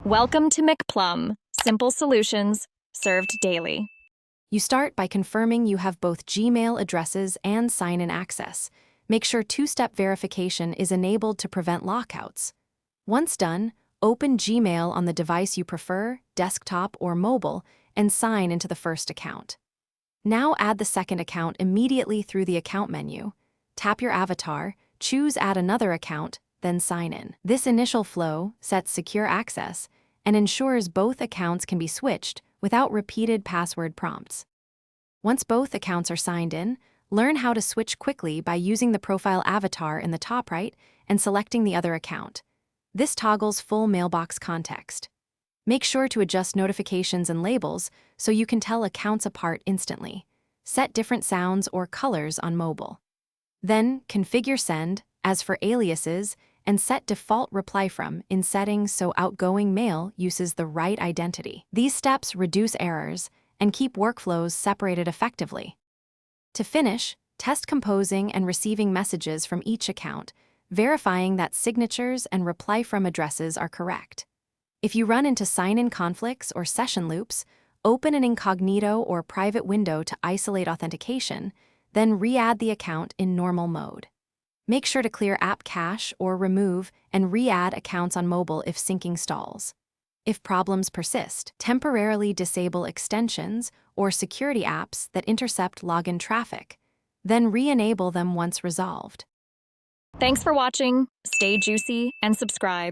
Welcome to McPlum, simple solutions served daily. You start by confirming you have both Gmail addresses and sign-in access. Make sure two-step verification is enabled to prevent lockouts. Once done, open Gmail on the device you prefer, desktop or mobile, and sign into the first account. Now add the second account immediately through the account menu. Tap your avatar, choose Add Another Account, then sign in. This initial flow sets secure access and ensures both accounts can be switched without repeated password prompts. Once both accounts are signed in, learn how to switch quickly by using the profile avatar in the top right and selecting the other account. This toggles full mailbox context. Make sure to adjust notifications and labels so you can tell accounts apart instantly. Set different sounds or colors on mobile. Then, configure send, as for aliases, and set default reply from in settings so outgoing mail uses the right identity. These steps reduce errors and keep workflows separated effectively. To finish, test composing and receiving messages from each account, verifying that signatures and reply from addresses are correct. If you run into sign-in conflicts or session loops, open an incognito or private window to isolate authentication, then re-add the account in normal mode. Make sure to clear app cache or remove and re-add accounts on mobile if syncing stalls. If problems persist, temporarily disable extensions or security apps that intercept login traffic, then re-enable them once resolved. Thanks for watching. Stay juicy and subscribe.